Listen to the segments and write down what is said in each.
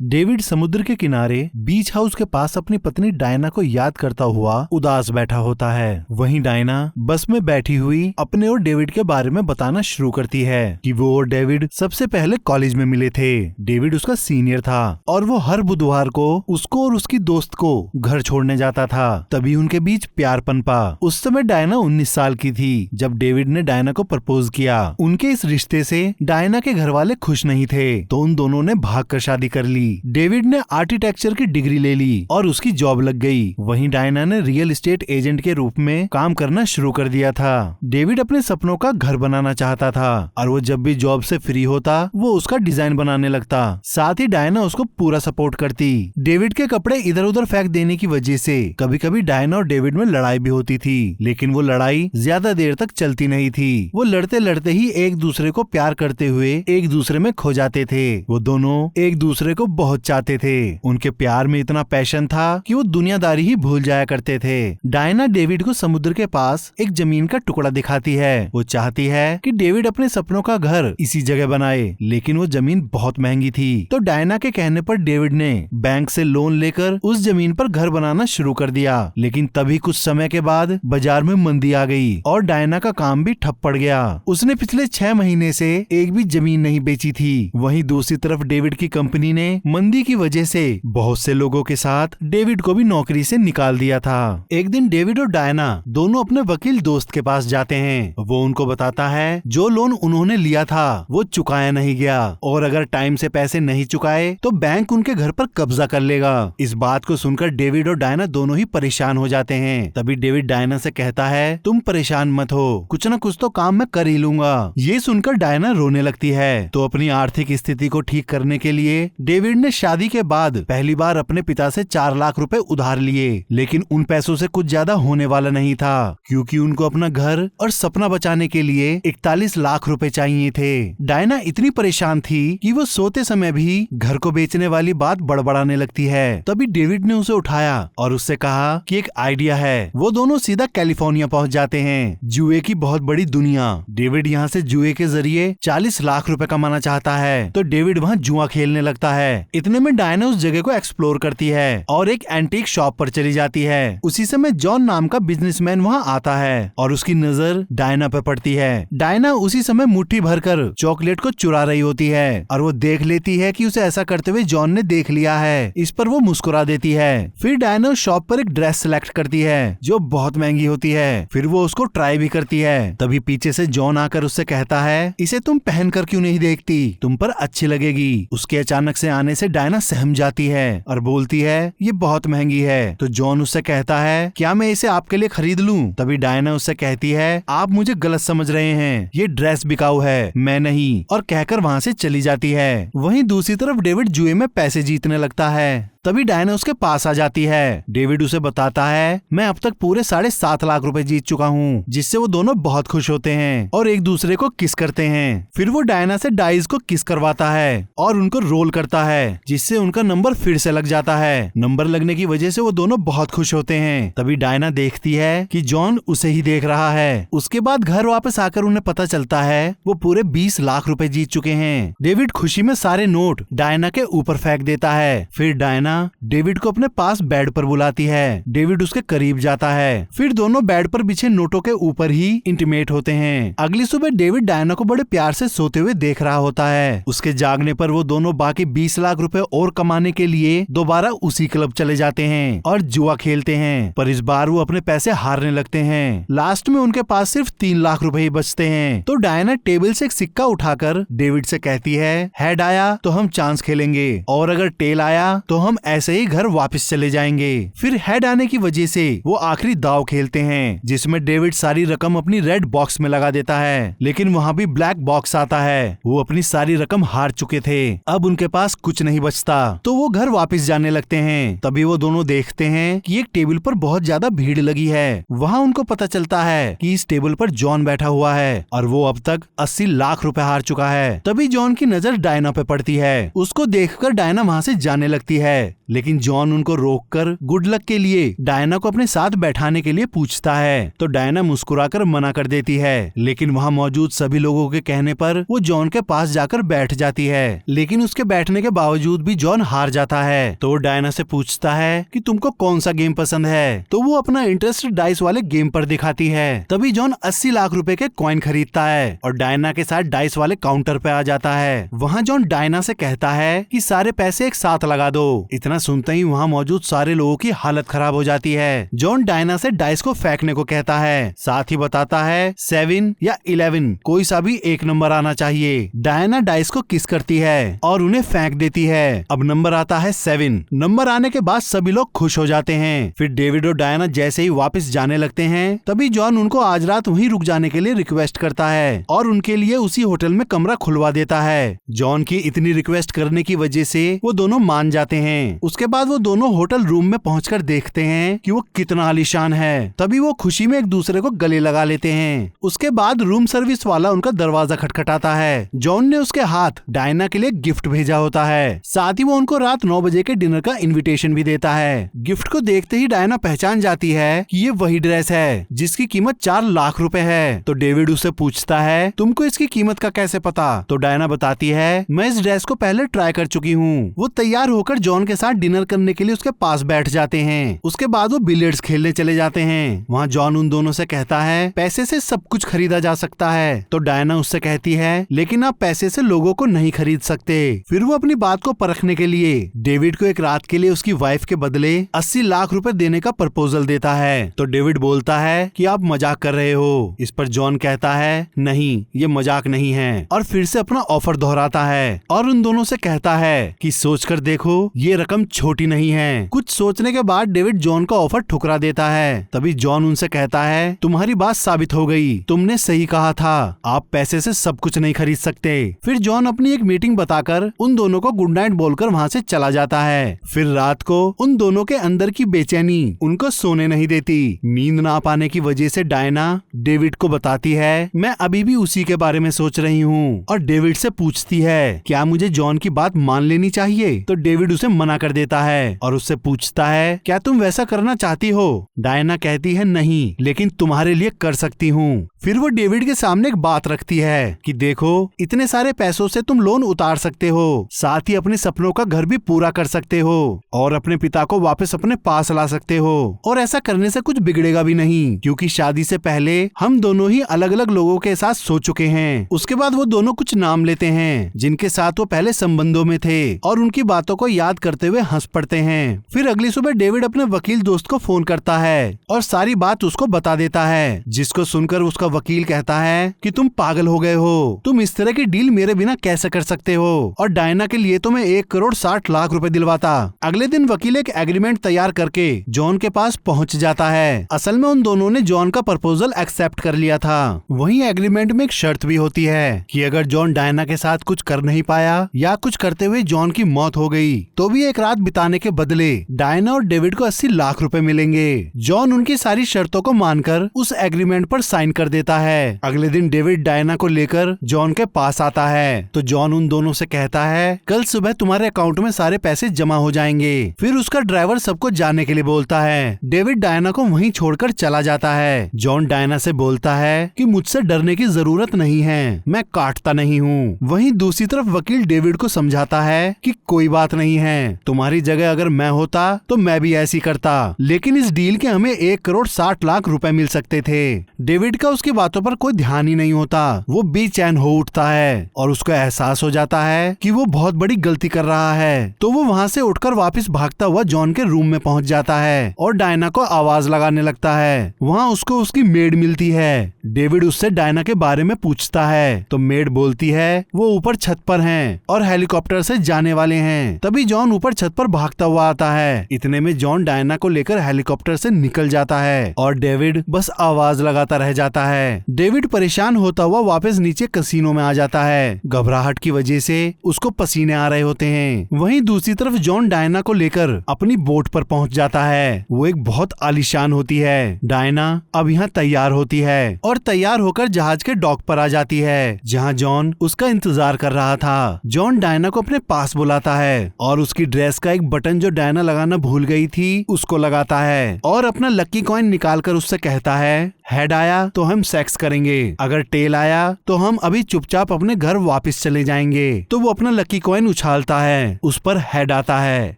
David समुद्र के किनारे बीच हाउस के पास अपनी पत्नी डायना को याद करता हुआ उदास बैठा होता है। वहीं डायना बस में बैठी हुई अपने और डेविड के बारे में बताना शुरू करती है कि वो और डेविड सबसे पहले कॉलेज में मिले थे। डेविड उसका सीनियर था और वो हर बुधवार को उसको और उसकी दोस्त को घर छोड़ने जाता था। तभी उनके बीच प्यार पनपा। उस समय डायना 19 साल की थी जब डेविड ने डायना को प्रपोज किया। उनके इस रिश्ते से डायना के घर वाले खुश नहीं थे, तो उन दोनों ने भागकर शादी कर ली। डेविड ने आर्किटेक्चर की डिग्री ले ली और उसकी जॉब लग गई। वहीं डायना ने रियल एस्टेट एजेंट के रूप में काम करना शुरू कर दिया था। डेविड अपने सपनों का घर बनाना चाहता था और वो जब भी जॉब से फ्री होता वो उसका डिजाइन बनाने लगता। साथ ही डायना उसको पूरा सपोर्ट करती। डेविड के कपड़े इधर उधर फेंक देने की वजह से कभी कभी डायना और डेविड में लड़ाई भी होती थी, लेकिन वो लड़ाई ज्यादा देर तक चलती नहीं थी। वो लड़ते लड़ते ही एक दूसरे को प्यार करते हुए एक दूसरे में खो जाते थे। वो दोनों एक दूसरे को बहुत चाहते थे। उनके प्यार में इतना पैशन था कि वो दुनियादारी ही भूल जाया करते थे। डायना डेविड को समुद्र के पास एक जमीन का टुकड़ा दिखाती है। वो चाहती है कि डेविड अपने सपनों का घर इसी जगह बनाए, लेकिन वो जमीन बहुत महंगी थी। तो डायना के कहने पर डेविड ने बैंक से लोन लेकर उस जमीन पर घर बनाना शुरू कर दिया। लेकिन तभी कुछ समय के बाद बाजार में मंदी आ गई और डायना का काम भी ठप पड़ गया। उसने पिछले 6 महीने से एक भी जमीन नहीं बेची थी। वहीं दूसरी तरफ डेविड की कंपनी ने मंदी की वजह से बहुत से लोगों के साथ डेविड को भी नौकरी से निकाल दिया था। एक दिन डेविड और डायना दोनों अपने वकील दोस्त के पास जाते हैं। वो उनको बताता है जो लोन उन्होंने लिया था वो चुकाया नहीं गया और अगर टाइम से पैसे नहीं चुकाए तो बैंक उनके घर पर कब्जा कर लेगा। इस बात को सुनकर डेविड और डायना दोनों ही परेशान हो जाते हैं। तभी डेविड डायना से कहता है तुम परेशान मत हो, कुछ न कुछ तो काम मैं कर ही लूंगा। ये सुनकर डायना रोने लगती है। तो अपनी आर्थिक स्थिति को ठीक करने के लिए डेविड ने शादी के बाद पहली बार अपने पिता से 4 लाख रुपए उधार लिए, लेकिन उन पैसों से कुछ ज्यादा होने वाला नहीं था क्योंकि उनको अपना घर और सपना बचाने के लिए 41 लाख रुपए चाहिए थे। डायना इतनी परेशान थी कि वो सोते समय भी घर को बेचने वाली बात बड़बड़ाने लगती है। तभी डेविड ने उसे उठाया और उससे कहा कि एक आइडिया है। वो दोनों सीधा कैलिफोर्निया पहुंच जाते हैं, जुए की बहुत बड़ी दुनिया। डेविड यहाँ से जुए के जरिए 40 लाख रुपए कमाना चाहता है, तो डेविड वहाँ जुआ खेलने लगता है। इतने में डायना उस जगह को एक्सप्लोर करती है और एक एंटीक शॉप पर चली जाती है। उसी समय जॉन नाम का बिजनेसमैन वहाँ आता है और उसकी नजर डायना पर पड़ती है। डायना उसी समय मुट्ठी भरकर चॉकलेट को चुरा रही होती है और वो देख लेती है कि उसे ऐसा करते हुए जॉन ने देख लिया है। इस पर वो मुस्कुरा देती है। फिर डायना उस शॉप पर एक ड्रेस सिलेक्ट करती है जो बहुत महंगी होती है। फिर वो उसको ट्राई भी करती है। तभी पीछे से जॉन आकर उससे कहता है इसे तुम पहन कर क्यों नहीं देखती, तुम पर अच्छी लगेगी। उसके अचानक से आने से डायना सहम जाती है और बोलती है ये बहुत महंगी है। तो जॉन उससे कहता है क्या मैं इसे आपके लिए खरीद लूं? तभी डायना उससे कहती है आप मुझे गलत समझ रहे हैं, ये ड्रेस बिकाऊ है, मैं नहीं, और कहकर वहाँ से चली जाती है। वहीं दूसरी तरफ डेविड जुए में पैसे जीतने लगता है। तभी डायना उसके पास आ जाती है। डेविड उसे बताता है मैं अब तक पूरे 7.5 लाख रुपए जीत चुका हूँ, जिससे वो दोनों बहुत खुश होते हैं और एक दूसरे को किस करते हैं। फिर वो डायना से डाइस को किस करवाता है और उनको रोल करता है, जिससे उनका नंबर फिर से लग जाता है। नंबर लगने की वजह से वो दोनों बहुत खुश होते हैं। तभी डायना देखती है कि जॉन उसे ही देख रहा है। उसके बाद घर वापस आकर उन्हें पता चलता है वो पूरे 20 लाख रुपए जीत चुके हैं। डेविड खुशी में सारे नोट डायना के ऊपर फेंक देता है। फिर डायना डेविड को अपने पास बेड पर बुलाती है। डेविड उसके करीब जाता है। फिर दोनों बेड पर बिछे नोटों के ऊपर ही इंटीमेट होते हैं। अगली सुबह डेविड डायना को बड़े प्यार से सोते हुए देख रहा होता है। उसके जागने पर वो दोनों बाकी 20 लाख रुपए और कमाने के लिए दोबारा उसी क्लब चले जाते हैं और जुआ खेलते हैं, पर इस बार वो अपने पैसे हारने लगते हैं। लास्ट में उनके पास सिर्फ 3 लाख रुपए ही बचते हैं। तो डायना टेबल से एक सिक्का उठाकर डेविड से कहती है हेड आया तो हम चांस खेलेंगे और अगर टेल आया तो हम ऐसे ही घर वापस चले जाएंगे। फिर हेड आने की वजह से वो आखिरी दाव खेलते हैं, जिसमें डेविड सारी रकम अपनी रेड बॉक्स में लगा देता है, लेकिन वहाँ भी ब्लैक बॉक्स आता है। वो अपनी सारी रकम हार चुके थे, अब उनके पास कुछ नहीं बचता। तो वो घर वापस जाने लगते हैं। तभी वो दोनों देखते हैं कि एक टेबल पर बहुत ज्यादा भीड़ लगी है। वहाँ उनको पता चलता है कि इस टेबल पर जॉन बैठा हुआ है और वो अब तक 80 लाख रुपए हार चुका है। तभी जॉन की नजर डायना पे पड़ती है। उसको देखकर डायना वहाँ से जाने लगती है। लेकिन जॉन उनको रोककर गुड लक के लिए डायना को अपने साथ बैठाने के लिए पूछता है, तो डायना मुस्कुराकर मना कर देती है। लेकिन वहाँ मौजूद सभी लोगों के कहने पर वो जॉन के पास जाकर बैठ जाती है, लेकिन उसके बैठने के बावजूद भी जॉन हार जाता है। तो डायना से पूछता है कि तुमको कौन सा गेम पसंद है, तो वो अपना इंटरेस्ट डाइस वाले गेम पर दिखाती है। तभी जॉन 80 लाख रुपए के कॉइन खरीदता है और डायना के साथ डाइस वाले काउंटर पे आ जाता है। वहाँ जॉन डायना से कहता है कि सारे पैसे एक साथ लगा दो। इतना सुनते ही वहाँ मौजूद सारे लोगों की हालत खराब हो जाती है। जॉन डायना से डाइस को फेंकने को कहता है, साथ ही बताता है 7 या 11 कोई सा भी एक नंबर आना चाहिए। डायना डाइस को किस करती है और उन्हें फेंक देती है। अब नंबर आता है 7। नंबर आने के बाद सभी लोग खुश हो जाते हैं। फिर डेविड और डायना जैसे ही वापस जाने लगते हैं, तभी जॉन उनको आज रात वहीं रुक जाने के लिए रिक्वेस्ट करता है और उनके लिए उसी होटल में कमरा खुलवा देता है। जॉन की इतनी रिक्वेस्ट करने की वजह से वो दोनों मान जाते हैं। उसके बाद वो दोनों होटल रूम में पहुंचकर देखते हैं कि वो कितना आलीशान है। तभी वो खुशी में एक दूसरे को गले लगा लेते हैं। उसके बाद रूम सर्विस वाला उनका दरवाजा खटखटाता है। जॉन ने उसके हाथ डायना के लिए गिफ्ट भेजा होता है। साथ ही वो उनको रात 9 बजे के डिनर का इन्विटेशन भी देता है। गिफ्ट को देखते ही डायना पहचान जाती है कि ये वही ड्रेस है जिसकी कीमत 4 लाख रुपए है। तो डेविड उससे पूछता है, तुमको इसकी कीमत का कैसे पता? तो डायना बताती है, मैं इस ड्रेस को पहले ट्राई कर चुकी हूँ। वो तैयार होकर जॉन के साथ डिनर करने के लिए उसके पास बैठ जाते हैं। उसके बाद वो बिलियर्ड्स खेलने चले जाते हैं। वहाँ जॉन उन दोनों से कहता है, पैसे से सब कुछ खरीदा जा सकता है। तो डायना उससे कहती है, लेकिन आप पैसे से लोगों को नहीं खरीद सकते। फिर वो अपनी बात को परखने के लिए डेविड को एक रात के लिए उसकी वाइफ के बदले 80 लाख रुपए देने का प्रपोजल देता है। तो डेविड बोलता है कि आप मजाक कर रहे हो। इस पर जॉन कहता है, नहीं ये मजाक नहीं है, और फिर से अपना ऑफर दोहराता है और उन दोनों से कहता है कि सोचकर देखो ये रकम छोटी नहीं है। कुछ सोचने के बाद डेविड जॉन का ऑफर ठुकरा देता है। तभी जॉन उनसे कहता है, तुम्हारी बात साबित हो गई, तुमने सही कहा था, आप पैसे से सब कुछ नहीं खरीद सकते। फिर जॉन अपनी एक मीटिंग बताकर उन दोनों को गुड नाइट बोलकर वहाँ से चला जाता है। फिर रात को उन दोनों के अंदर की बेचैनी उनको सोने नहीं देती। नींद ना पाने की वजह से डायना डेविड को बताती है, मैं अभी भी उसी के बारे में सोच रही हूँ, और डेविड से पूछती है, क्या मुझे जॉन की बात मान लेनी चाहिए? तो डेविड उसे मना कर देता है और उससे पूछता है, क्या तुम वैसा करना चाहती हो? डायना कहती है, नहीं, लेकिन तुम्हारे लिए कर सकती हूँ। फिर वो डेविड के सामने एक बात रखती है कि देखो, इतने सारे पैसों से तुम लोन उतार सकते हो, साथ ही अपने सपनों का घर भी पूरा कर सकते हो और अपने पिता को वापस अपने पास ला सकते हो। और ऐसा करने से कुछ बिगड़ेगा भी नहीं, क्योंकि शादी से पहले हम दोनों ही अलग अलग लोगों के साथ सो चुके हैं। उसके बाद वो दोनों कुछ नाम लेते हैं जिनके साथ वो पहले संबंधों में थे और उनकी बातों को याद करते हुए हंस पड़ते हैं। फिर अगली सुबह डेविड अपने वकील दोस्त को फोन करता है और सारी बात उसको बता देता है, जिसको सुनकर उसका वकील कहता है कि तुम पागल हो गए हो, तुम इस तरह की डील मेरे बिना कैसे कर सकते हो, और डायना के लिए तो मैं 1,60,00,000 रुपए दिलवाता। अगले दिन वकील एक एग्रीमेंट तैयार करके जॉन के पास पहुंच जाता है। असल में उन दोनों ने जॉन का प्रपोजल एक्सेप्ट कर लिया था। वहीं एग्रीमेंट में एक शर्त भी होती है कि अगर जॉन डायना के साथ कुछ कर नहीं पाया या कुछ करते हुए जॉन की मौत हो गई, तो भी एक रात बिताने के बदले डायना और डेविड को 80 लाख रुपए मिलेंगे। जॉन उनकी सारी शर्तों को मानकर उस एग्रीमेंट पर साइन कर देता है। अगले दिन डेविड डायना को लेकर जॉन के पास आता है, तो जॉन उन दोनों से कहता है, कल सुबह तुम्हारे अकाउंट में सारे पैसे जमा हो जाएंगे। फिर उसका ड्राइवर सबको जाने के लिए बोलता है। डेविड डायना को वहीं छोड़कर चला जाता है। जॉन डायना से बोलता है कि मुझसे डरने की जरूरत नहीं है, मैं काटता नहीं हूँ। वहीं दूसरी तरफ वकील डेविड को समझाता है कि कोई बात नहीं है, तुम्हारी जगह अगर मैं होता तो मैं भी ऐसी करता, लेकिन इस डील के हमें 1,60,00,000 रुपए मिल सकते थे। डेविड का उसकी बातों पर कोई ध्यान ही नहीं होता। वो बेचैन हो उठता है और उसको एहसास हो जाता है कि वो बहुत बड़ी गलती कर रहा है। तो वो वहाँ से उठकर वापस भागता हुआ जॉन के रूम में पहुँच जाता है और डायना को आवाज लगाने लगता है। वहाँ उसको उसकी मेड मिलती है। डेविड उससे डायना के बारे में पूछता है, तो मेड बोलती है वो ऊपर छत पर हैं और हेलीकॉप्टर से जाने वाले हैं। तभी जॉन ऊपर छत पर भागता हुआ आता है। इतने में जॉन डायना को लेकर हेलीकॉप्टर से निकल जाता है और डेविड बस आवाज लगाता रह जाता है। है। डेविड परेशान होता हुआ वापस नीचे कैसीनो में आ जाता है। घबराहट की वजह से उसको पसीने आ रहे होते हैं। वहीं दूसरी तरफ जॉन डायना को लेकर अपनी बोट पर पहुंच जाता है। वो एक बहुत आलीशान होती है। डायना अब यहाँ तैयार होती है और तैयार होकर जहाज के डॉक पर आ जाती है, जहाँ जॉन उसका इंतजार कर रहा था। जॉन डायना को अपने पास बुलाता है और उसकी ड्रेस का एक बटन जो डायना लगाना भूल गई थी उसको लगाता है और अपना लकी कॉइन निकालकर उससे कहता है, हेड आया तो हम सेक्स करेंगे, अगर टेल आया तो हम अभी चुपचाप अपने घर वापस चले जाएंगे। तो वो अपना लकी कॉइन उछालता है, उस पर हेड आता है।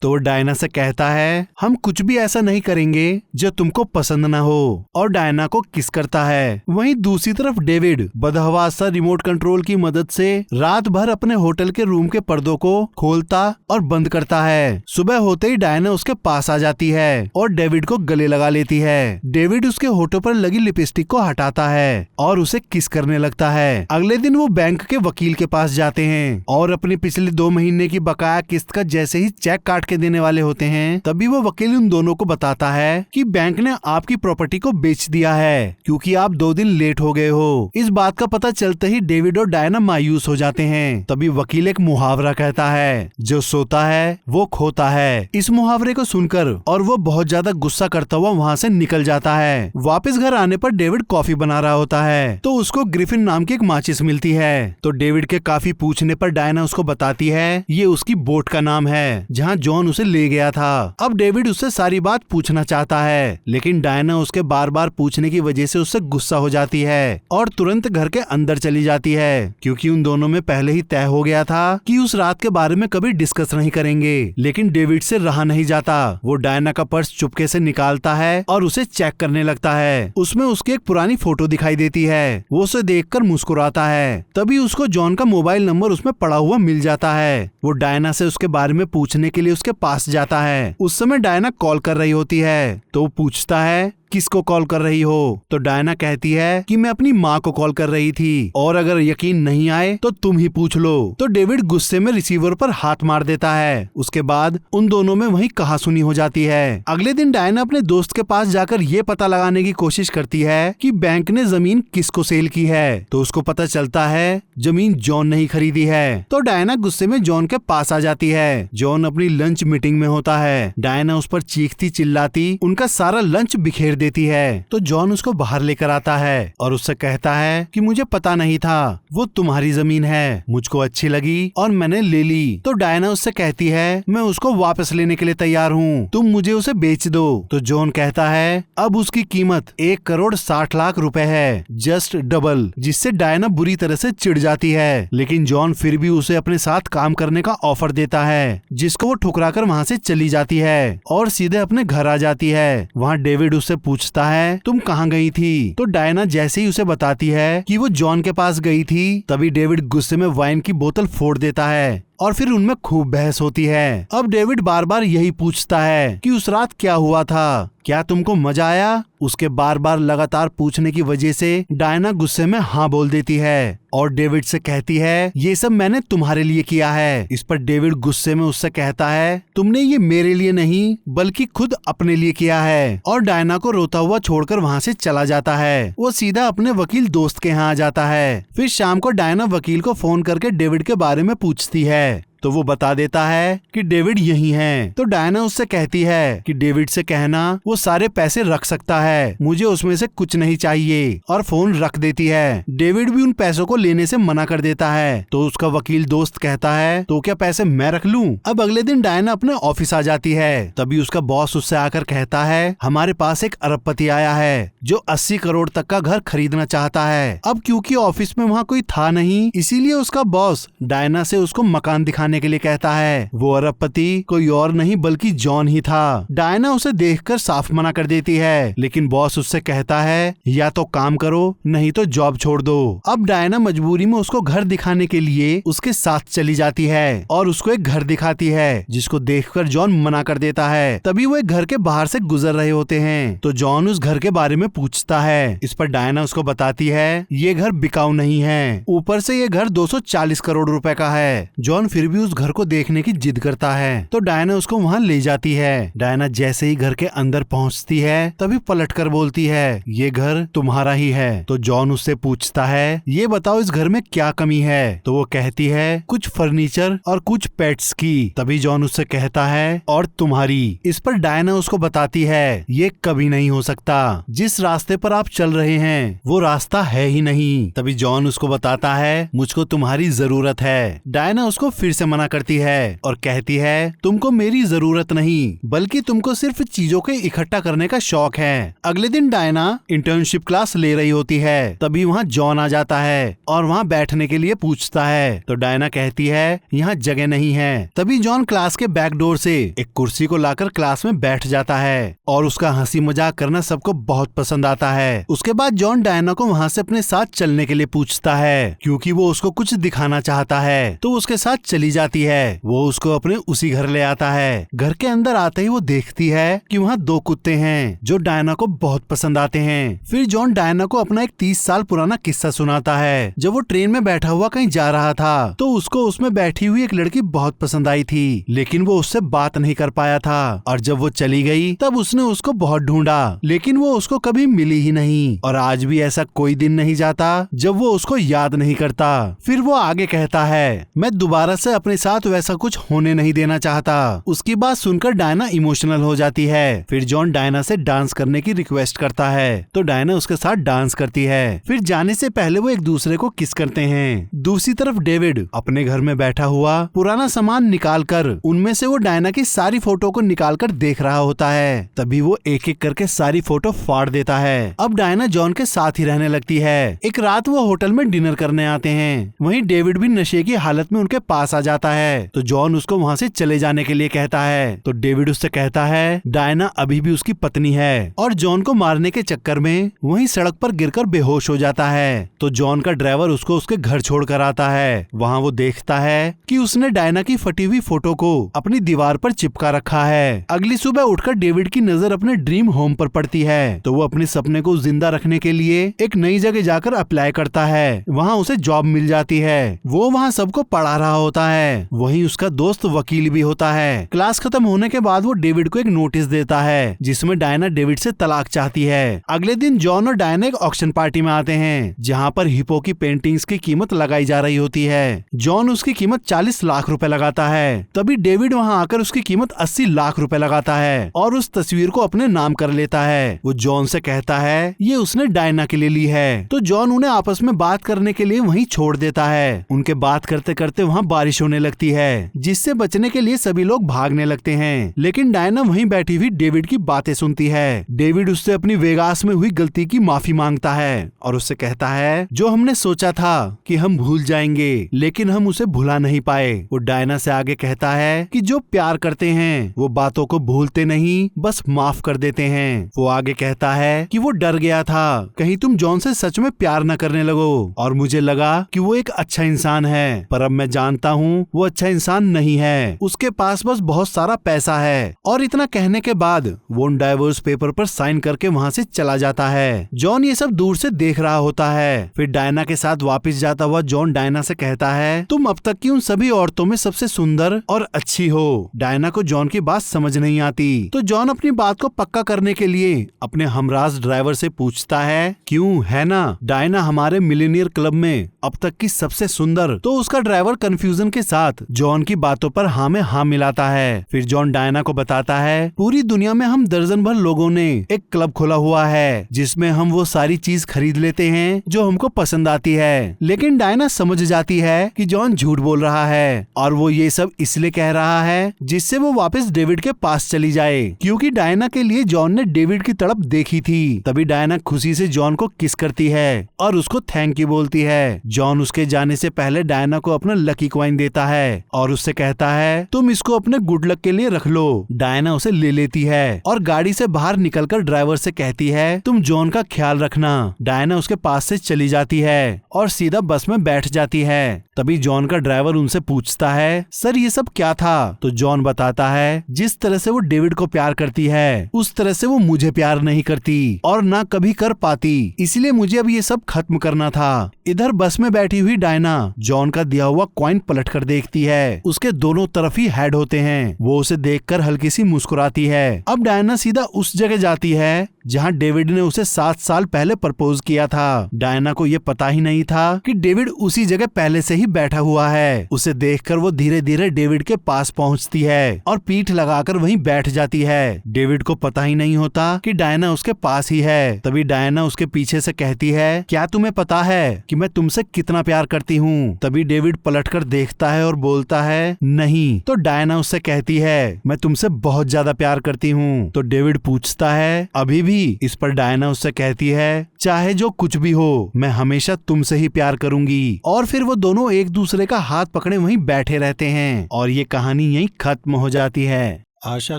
तो वो डायना से कहता है, हम कुछ भी ऐसा नहीं करेंगे जो तुमको पसंद न हो, और डायना को किस करता है। वहीं दूसरी तरफ डेविड बदहवास सा रिमोट कंट्रोल की मदद से रात भर अपने होटल के रूम के पर्दों को खोलता और बंद करता है। सुबह होते ही डायना उसके पास आ जाती है और डेविड को गले लगा लेती है। डेविड उसके होठों पर लगी लिपस्टिक को हटाता है और उसे किस करने लगता है। अगले दिन वो बैंक के वकील के पास जाते हैं और अपने पिछले 2 महीने की बकाया किस्त का जैसे ही चेक काट के देने वाले होते हैं, तभी वो वकील उन दोनों को बताता है कि बैंक ने आपकी प्रॉपर्टी को बेच दिया है क्योंकि आप 2 दिन लेट हो गए हो। इस बात का पता चलते ही डेविड और डायना मायूस हो जाते हैं। तभी वकील एक मुहावरा कहता है, जो सोता है वो खोता है। इस मुहावरे को सुनकर और वो बहुत ज्यादा गुस्सा करता हुआ वहाँ से निकल जाता है। वापस घर आने पर डेविड कॉफी बना रहा होता है तो उसको ग्रिफिन नाम की एक माचिस मिलती है। तो डेविड के काफी पूछने पर डायना उसको बताती है ये उसकी बोट का नाम है जहाँ जॉन उसे ले गया था। अब डेविड उससे सारी बात पूछना चाहता है, लेकिन डायना उसके बार बार पूछने की वजह से उससे गुस्सा हो जाती है और तुरंत घर के अंदर चली जाती है, क्योंकि उन दोनों में पहले ही तय हो गया था कि उस रात के बारे में कभी डिस्कस नहीं करेंगे। लेकिन डेविड से रहा नहीं जाता। वो डायना का पर्स चुपके से निकालता है और उसे चेक करने लगता है। उसमें उसकी एक पुरानी फोटो दिखाई देती है। वो उसे देखकर मुस्कुराता है। तभी उसको जॉन का मोबाइल नंबर उसमें पड़ा हुआ मिल जाता है। वो डायना से उसके बारे में पूछने के लिए उसके पास जाता है। उस समय डायना कॉल कर रही होती है तो वो पूछता है, किसको कॉल कर रही हो? तो डायना कहती है कि मैं अपनी माँ को कॉल कर रही थी और अगर यकीन नहीं आए तो तुम ही पूछ लो। तो डेविड गुस्से में रिसीवर पर हाथ मार देता है। उसके बाद उन दोनों में वही कहासुनी हो जाती है। अगले दिन डायना अपने दोस्त के पास जाकर ये पता लगाने की कोशिश करती है कि बैंक ने जमीन किसको सेल की है। तो उसको पता चलता है जमीन जॉन ने ही खरीदी है। तो डायना गुस्से में जॉन के पास आ जाती है। जॉन अपनी लंच मीटिंग में होता है। डायना उस पर चीखती चिल्लाती उनका सारा लंच बिखेर देती है। तो जॉन उसको बाहर लेकर आता है और उससे कहता है कि मुझे पता नहीं था, वो तुम्हारी जमीन है, मुझको अच्छी लगी और मैंने ले ली। तो डायना उससे कहती है मैं उसको वापस लेने के लिए तैयार हूँ, तुम मुझे उसे बेच दो। तो जॉन कहता है अब उसकी कीमत 1,60,00,000 रुपए है, जस्ट डबल, जिससे डायना बुरी तरह से चिढ़ जाती है। लेकिन जॉन फिर भी उसे अपने साथ काम करने का ऑफर देता है, जिसको वो ठुकरा कर वहाँ से चली जाती है और सीधे अपने घर आ जाती है। वहाँ डेविड उससे पूछता है तुम कहाँ गई थी? तो डायना जैसे ही उसे बताती है कि वो जॉन के पास गई थी, तभी डेविड गुस्से में वाइन की बोतल फोड़ देता है और फिर उनमें खूब बहस होती है। अब डेविड बार बार यही पूछता है कि उस रात क्या हुआ था, क्या तुमको मजा आया? उसके बार बार लगातार पूछने की वजह से डायना गुस्से में हाँ बोल देती है और डेविड से कहती है ये सब मैंने तुम्हारे लिए किया है। इस पर डेविड गुस्से में उससे कहता है तुमने ये मेरे लिए नहीं बल्कि खुद अपने लिए किया है, और डायना को रोता हुआ छोड़कर वहाँ से चला जाता है। वो सीधा अपने वकील दोस्त के यहाँ आ जाता है। फिर शाम को डायना वकील को फोन करके डेविड के बारे में पूछती है तो वो बता देता है कि डेविड यही है। तो डायना उससे कहती है कि डेविड से कहना वो सारे पैसे रख सकता है, मुझे उसमें से कुछ नहीं चाहिए, और फोन रख देती है। डेविड भी उन पैसों को लेने से मना कर देता है। तो उसका वकील दोस्त कहता है तो क्या पैसे मैं रख लूं? अब अगले दिन डायना अपने ऑफिस आ जाती है। तभी उसका बॉस उससे आकर कहता है हमारे पास एक अरबपति आया है जो 80 करोड़ तक का घर खरीदना चाहता है। अब क्योंकि ऑफिस में वहाँ कोई था नहीं, इसीलिए उसका बॉस डायना से उसको मकान दिखाने के लिए कहता है। वो अरबपति कोई और नहीं बल्कि जॉन ही था। डायना उसे देखकर साफ मना कर देती है, लेकिन बॉस उससे कहता है या तो काम करो नहीं तो जॉब छोड़ दो। अब डायना मजबूरी में उसको घर दिखाने के लिए उसके साथ चली जाती है और उसको एक घर दिखाती है, जिसको देखकर जॉन मना कर देता है। तभी वो एक घर के बाहर से गुजर रहे होते हैं तो जॉन उस घर के बारे में पूछता है। इस पर डायना उसको बताती है ये घर बिकाऊ नहीं है, ऊपर से ये घर 240 करोड़ रुपए का है। जॉन फिर भी उस घर को देखने की जिद करता है, तो डायना उसको वहाँ ले जाती है। डायना जैसे ही घर के अंदर पहुँचती है तभी पलट कर बोलती है, ये घर तुम्हारा ही है। तो जॉन उससे पूछता है, ये बताओ इस घर में क्या कमी है? तो वो कहती है, कुछ फर्नीचर और कुछ पेट्स की। तभी जॉन उससे कहता है, और तुम्हारी। इस पर डायना उसको बताती है, ये कभी नहीं हो सकता, जिस रास्ते पर आप चल रहे हैं वो रास्ता है ही नहीं। तभी जॉन उसको बताता है, मुझको तुम्हारी जरूरत है। डायना उसको फिर से मना करती है और कहती है, तुमको मेरी जरूरत नहीं, बल्कि तुमको सिर्फ चीजों के इकट्ठा करने का शौक है। अगले दिन डायना इंटर्नशिप क्लास ले रही होती है, तभी वहाँ जॉन आ जाता है और वहाँ बैठने के लिए पूछता है। तो डायना कहती है, यहाँ जगह नहीं है। तभी जॉन क्लास के बैक डोर से एक कुर्सी को लाकर क्लास में बैठ जाता है और उसका हंसी मजाक करना सबको बहुत पसंद आता है। उसके बाद जॉन डायना को वहाँ से अपने साथ चलने के लिए पूछता है, क्योंकि वो उसको कुछ दिखाना चाहता है। तो उसके साथ चली जाती है। वो उसको अपने उसी घर ले आता है। घर के अंदर आते ही वो देखती है कि वहाँ 2 कुत्ते हैं जो डायना को बहुत पसंद आते हैं। फिर जॉन डायना को अपना एक 30 साल पुराना किस्सा सुनाता है। जब वो ट्रेन में बैठा हुआ कहीं जा रहा था तो उसको उसमें बैठी हुई एक लड़की बहुत पसंद आई थी, लेकिन वो उससे बात नहीं कर पाया था। और जब वो चली गई तब उसने उसको बहुत ढूंढा, लेकिन वो उसको कभी मिली ही नहीं। और आज भी ऐसा कोई दिन नहीं जाता जब वो उसको याद नहीं करता। फिर वो आगे कहता है, मैं दोबारा से अपने साथ वैसा कुछ होने नहीं देना चाहता। उसकी बात सुनकर डायना इमोशनल हो जाती है। फिर जॉन डायना से डांस करने की रिक्वेस्ट करता है, तो डायना उसके साथ डांस करती है। फिर जाने से पहले वो एक दूसरे को किस करते हैं। दूसरी तरफ डेविड अपने घर में बैठा हुआ पुराना सामान निकाल कर उनमें से वो डायना की सारी फोटो को निकाल कर देख रहा होता है। तभी वो एक एक करके सारी फोटो फाड़ देता है। अब डायना जॉन के साथ ही रहने लगती है। एक रात वो होटल में डिनर करने आते हैं। वहीं डेविड भी नशे की हालत में उनके पास आ जाता है। तो जॉन उसको वहाँ से चले जाने के लिए कहता है। तो डेविड उससे कहता है, डायना अभी भी उसकी पत्नी है, और जॉन को मारने के चक्कर में वहीं सड़क पर गिरकर बेहोश हो जाता है। तो जॉन का ड्राइवर उसको उसके घर छोड़ कर आता है। वहाँ वो देखता है कि उसने डायना की फटी हुई फोटो को अपनी दीवार पर चिपका रखा है। अगली सुबह उठकर डेविड की नजर अपने ड्रीम होम पर पड़ती है। तो वो अपने सपने को जिंदा रखने के लिए एक नई जगह जाकर अप्लाई करता है। वहाँ उसे जॉब मिल जाती है। वो वहाँ सबको पढ़ा रहा होता है। वहीं उसका दोस्त वकील भी होता है। क्लास खत्म होने के बाद वो डेविड को एक नोटिस देता है, जिसमें डायना डेविड से तलाक चाहती है। अगले दिन जॉन और डायना एक ऑक्शन पार्टी में आते हैं, जहाँ पर हिप्पो की पेंटिंग्स की कीमत लगाई जा रही होती है। जॉन उसकी कीमत 40 लाख रुपए लगाता है। तभी डेविड वहाँ आकर उसकी कीमत 80 लाख रुपए लगाता है और उस तस्वीर को अपने नाम कर लेता है। वो जॉन से कहता है ये उसने डायना के लिए ली है। तो जॉन उन्हें आपस में बात करने के लिए वहीं छोड़ देता है। उनके बात करते करते वहाँ बारिश होने लगती है, जिससे बचने के लिए सभी लोग भागने लगते हैं। लेकिन डायना वहीं बैठी हुई डेविड की बातें सुनती है। डेविड उससे अपनी वेगास में हुई गलती की माफी मांगता है और उससे कहता है, जो हमने सोचा था कि हम भूल जाएंगे, लेकिन हम उसे भुला नहीं पाए। वो डायना से आगे कहता है कि जो प्यार करते हैं वो बातों को भूलते नहीं, बस माफ कर देते हैं। वो आगे कहता है कि वो डर गया था कहीं तुम जॉन से सच में प्यार न करने लगो, और मुझे लगा कि वो एक अच्छा इंसान है, पर अब मैं जानता हूँ वो अच्छा इंसान नहीं है। उसके पास बस बहुत सारा पैसा है। और इतना कहने के बाद वो उन डाइवोर्स पेपर पर साइन करके वहाँ से चला जाता है। जॉन ये सब दूर से देख रहा होता है। फिर डायना के साथ वापस जाता हुआ जॉन डायना से कहता है, तुम अब तक की उन सभी औरतों में सबसे सुंदर और अच्छी हो। डायना को जॉन की बात समझ नहीं आती। तो जॉन अपनी बात को पक्का करने के लिए अपने हमराज ड्राइवर से पूछता है, क्यों है ना डायना हमारे मिलीनियर क्लब में अब तक की सबसे सुंदर। तो उसका ड्राइवर कंफ्यूजन के साथ जॉन की बातों पर हाँ में हाँ मिलाता है। फिर जॉन डायना को बताता है, पूरी दुनिया में हम दर्जन भर लोगों ने एक क्लब खोला हुआ है, जिसमें हम वो सारी चीज खरीद लेते हैं जो हमको पसंद आती है। लेकिन डायना समझ जाती है कि जॉन झूठ बोल रहा है, और वो ये सब इसलिए कह रहा है जिससे वो वापस डेविड के पास चली जाए, क्योंकि डायना के लिए जॉन ने डेविड की तड़प देखी थी। तभी डायना खुशी से जॉन को किस करती है और उसको थैंक यू बोलती है। जॉन उसके जाने से पहले डायना को अपना लकी कॉइन देता है और उससे कहता है, तुम इसको अपने गुड लक के लिए रख लो। डायना उसे ले लेती है और गाड़ी से बाहर निकलकर ड्राइवर से कहती है, तुम जॉन का ख्याल रखना। डायना उसके पास से चली जाती है और सीधा बस में बैठ जाती है। तभी जॉन का ड्राइवर उनसे पूछता है, सर ये सब क्या था? तो जॉन बताता है, जिस तरह से वो डेविड को प्यार करती है उस तरह से वो मुझे प्यार नहीं करती और ना कभी कर पाती, इसलिए मुझे अब ये सब खत्म करना था। इधर बस में बैठी हुई डायना जॉन का दिया हुआ कॉइन पलट कर देखती है, उसके दोनों तरफ ही हेड होते हैं। वो उसे देखकर हल्की सी मुस्कुराती है। अब डायना सीधा उस जगह जाती है जहाँ डेविड ने उसे 7 साल पहले प्रपोज किया था। डायना को ये पता ही नहीं था कि डेविड उसी जगह पहले से ही बैठा हुआ है। उसे देखकर वो धीरे धीरे डेविड के पास पहुँचती है और पीठ लगाकर वहीं बैठ जाती है। डेविड को पता ही नहीं होता कि डायना उसके पास ही है। तभी डायना उसके पीछे से कहती है, क्या तुम्हें पता है कि मैं तुमसे कितना प्यार करती हूँ? तभी डेविड पलटकर देखता है और बोलता है, नहीं। तो डायना उससे कहती है, मैं तुमसे बहुत ज्यादा प्यार करती हूँ। तो डेविड पूछता है, अभी भी? इस पर डायना उससे कहती है, चाहे जो कुछ भी हो मैं हमेशा तुमसे ही प्यार करूंगी। और फिर वो दोनों एक दूसरे का हाथ पकड़े वहीं बैठे रहते हैं और ये कहानी यहीं खत्म हो जाती है। आशा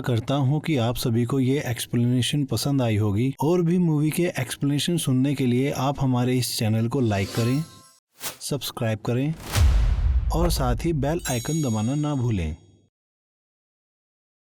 करता हूँ कि आप सभी को ये एक्सप्लेनेशन पसंद आई होगी और भी मूवी के एक्सप्लेनेशन सुनने के लिए आप हमारे इस चैनल को लाइक करें, सब्सक्राइब करें और साथ ही बेल आइकन दबाना ना भूलें।